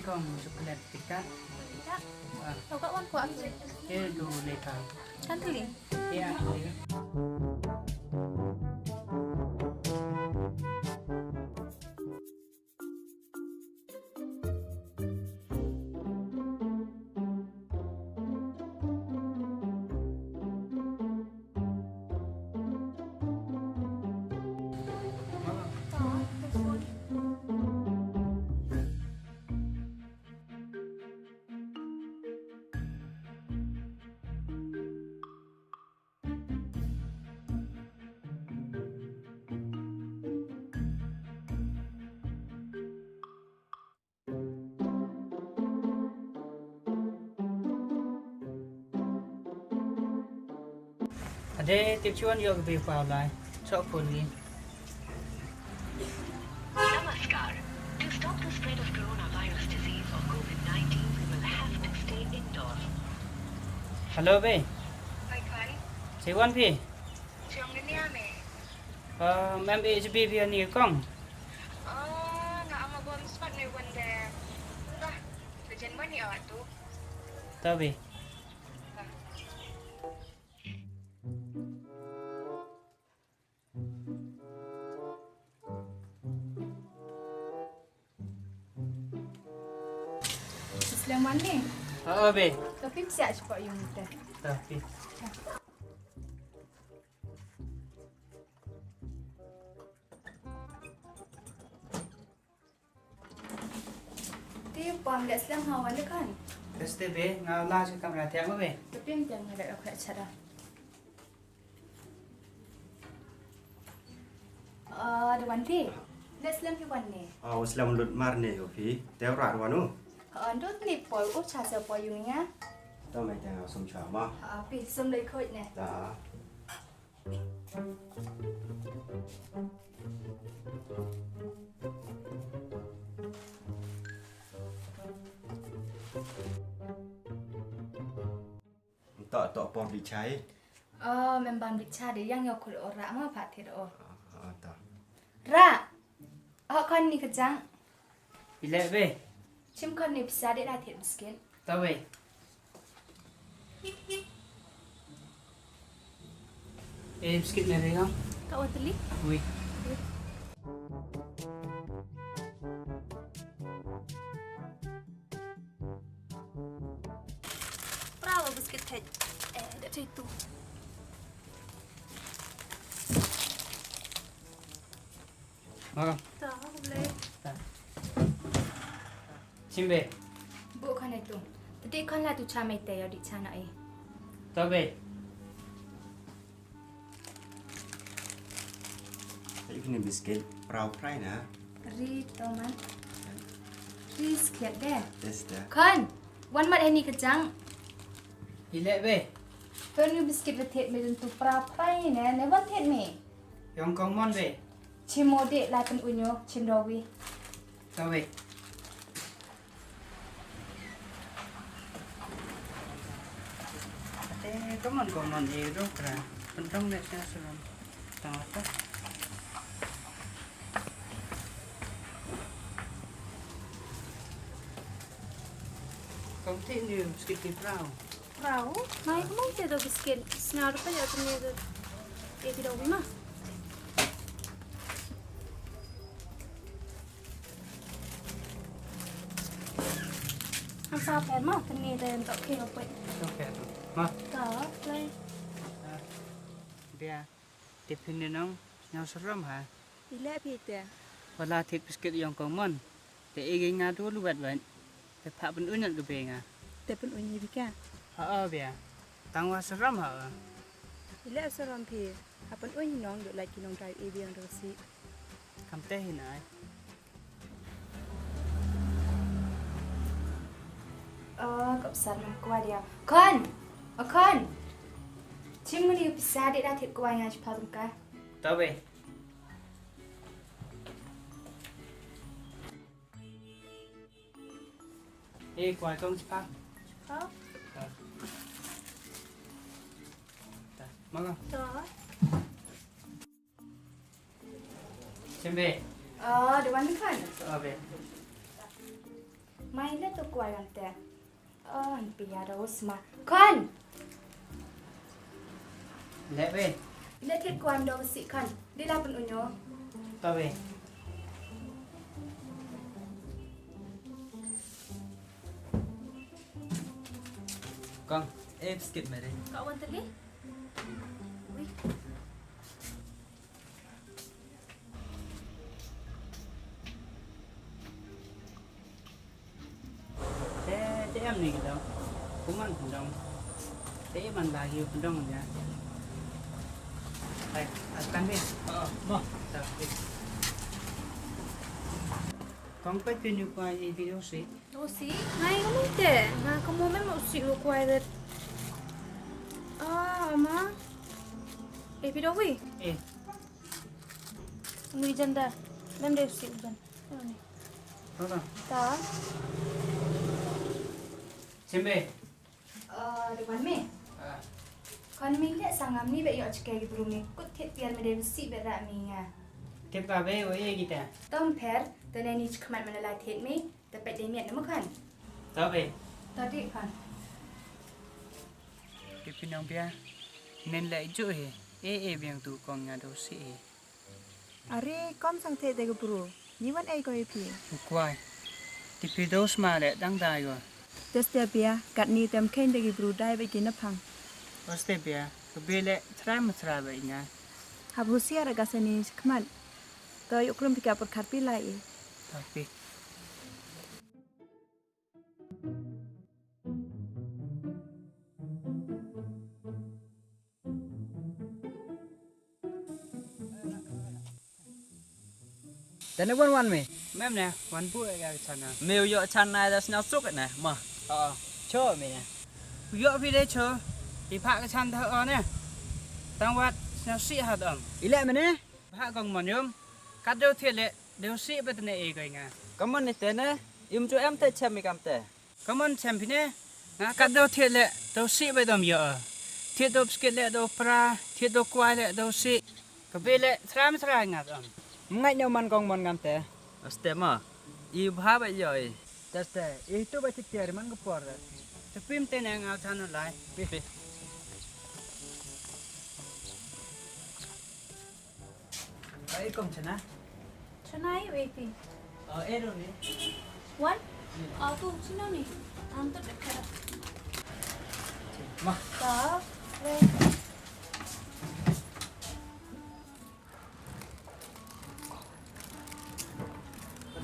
Con coklat tika. Tika. Tahu kat wan kuat. Dulu lekang. Kan tu ni. Ya. Ada tujuan juga beberapa lai. Sok pun ni. Namaskar. To stop the spread of coronavirus disease or COVID-19, we will have to stay indoors. Hello be. Hai Khan, Siwan pi. trường đến nhà mẹ. Mem HB pi ni kong. Nak ama bom spot ni wanda. Dah, kerjaan mana awak tu? Tahu. Islam mana? Be. Tapi siap cepat yang muda. Tapi. Dia pam dah Islam hawan dah kan? Reste be ngala se kamera tiang be. Tapi yang jangan ada aku nak cara. Ada wanti. Dah Islam yang mana? Islam lut marne yo phi teo ra wanu Andut ni poi ucap siapa yang ni? to mai ta som cha ma Api sem lei koi ni. ta to pom di chai Memang bicara dia yang aku orang mah patih oh. ta Ra. Kan ni kejang. Ile be. Cim kan ni bisa dia dah tiap sikit. Tahu be. Sikit ni rega. Kau want teli? Ui. Berapa biskit teh? Dah itu. Makan. Tak boleh. Cimbe. Bukan itu. Tadi kan lah tu camai teh yang di sana eh. Tahu be. ini biscuit prau fry na Ri toman. Ri sikit deh. tes dah Kan? Wan mat ini kejang. Ile be. Kan ni biskit betet me tu pra-prai ne. Ne wan tet me. Yang common be. Cimode lah pen unyo, cimdawi. Tahu be. Common je tu kan. Pentong dah saya suruh. Tahu apa? Continue sikit prau. Prau? Mai kamu tiada biskit. Senar apa ya tu ni tu. Tidak wima. Sao phèn mà thân nghe tên tạo kia học vậy Okey. Mah. tak play Dia tiffin ni nong yang seram ha. bila pita Wala tit biskit yang common. Te ingin ngadu lu bat bat. Te pak pun unyak ke benga. Tepun unyi bika. Ha bia. Tangwa seram ha. Bila seram pi. Apan unyi nong duk lagi nong drive Ebiang dosi. cầm tê hình này cậu sẵn làm qua đi à con chim mình đi pizza để ra thịt qua nhà chỉ phao tôm cá tao về ê quài con chỉ phao phao mong không đó xem về để ăn cái phần về mai lên tụi quài làm tè anh bây giờ đâu mà con lẹ về lên thịt quài đâu xị con đi làm bên nhớ tao về con em skip mày đi cậu ăn tali ui thế em này đâu cũng ăn phần đông thế mình là nhiều phần đông nhá đây ăn đi vâng con phải tuyên được qua gì video xí đâu xí này không biết thế mà có mua mấy một xị luôn quài rồi mà đi đâu vậy ê người dân ta làm đều xị dân có không đó xem về được bắn mẹ con mình lại sang ngắm đi vậy ở cái cái bùn này cút thiệt tiền mà đều xị về lại mình à tiếp vào về với gì kita tôm pher từ này đi khăm mình lại thiệt miแต่ไปได้เมียนน้ำมัน tao về ตอนที่คัน cái pin ông bia nên lại chỗ hè Ebiang tu con nhà đâu sĩ Are kom sang the de bro. Ni wan ai ko pi. quay thì video mà lại đăng đài rồi Teste bia kat ni tem khen de bro dai ba kin phang. Pasti bia cái bia lại try mà try vậy nha Hab husia ra gasani khmal. To yukrum pika por khat pi lai. tapi Tene wan me. mem nè quán bụi cái chana Mêu yo chan này là snao suk này mà. cho mày nè dựa vì đây chờ thì phạ cái chăn thợ nè tăng vật nó sĩ hạt ẩm Ile me ne. phạ còn mòn nhôm cắt đều thiệt lệ đều sĩ bên này cái ngà Come on tene. Im cho em te chem mi kam te. cảm ơn xem phim nè ngà cắt đều thiệt lệ đều sĩ bên đầm dựa thiệt đều skit lệ đều pra thiệt đều quay lệ đều sĩ cái bên lệ tram ngạt ẩm Ngai nhau man kong mon kam te. Ste ma. I bha ba yoi. Teste itu baca tiar man ke por tapi tên yang ngao chăn lại Pi pi. ấy công chana ชนะอยู่เอพี eh đâu nè วันtu sini ni antuk dekat mà ต่อเลย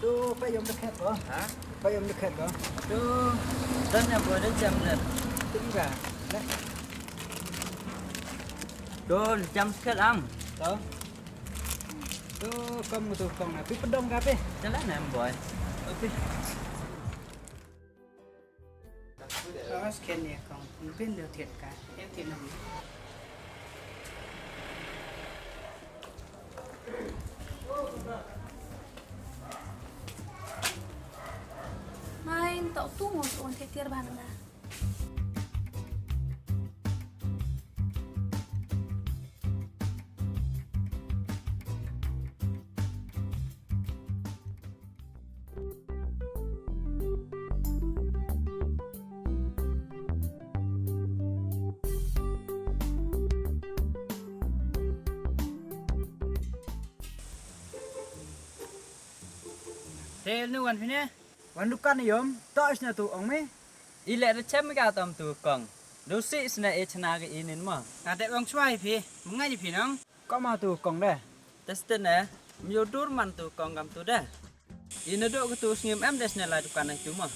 Aduh, pa yom dekat ko. hả Pa yom dekat ko. tuh Dan yang boleh jam net. tinggal Nè. Đô jam dekat am. đó tuh kamu tuh kong napi pedong kape Jalan em boy. tapi đó scan này còn không biết được thiệt cả em thiệt là gì ไม่ต่อตู้หมดส่วนเทียร์บานนะ thế nu ăn phim nè Wan dukan ni yom. To isna tu ong me. Ile de chem ka tam tu kong. Du si isna e chana ke inin ma. à để băng xoay phi muốn ngay gì phi nong Ko ma tu kong de. Teste ne. Myo dur man tu kong kam tu de. Ina do ke tu ngim em des ne la dukan na chu ma.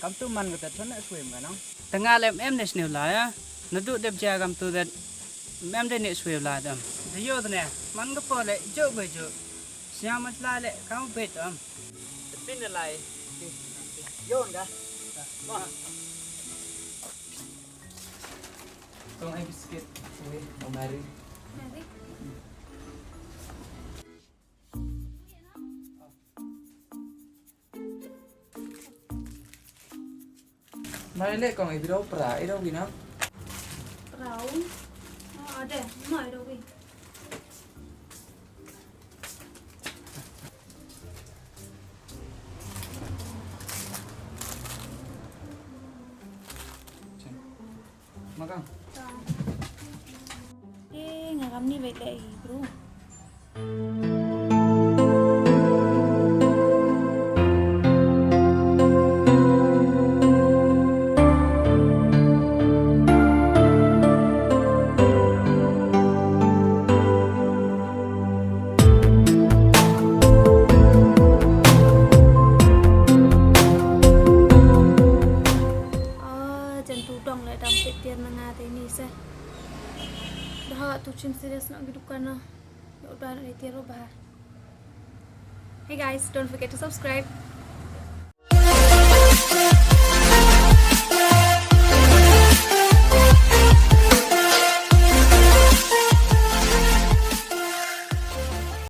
Kam tu man ke ta thona swim ka nong. tengah lem em national lah ya nadu dep jagam tu dat em de ne swel lah dam de yo nè man ko po le jo be jo Siang masalah lek kamu bet om. Tapi nilai. Yon kah? Wah. Kong ai biscuit. Oke, mari. Mari. Mari lek kong ai biro pra, ai đâu gina? Rau. Ada, mai đâu đi. Makan. Ngagam ni baik lagi, bro. Serius nak pergi dukan lah. Ya udah nak ditiru bah. Hey guys, don't forget to subscribe.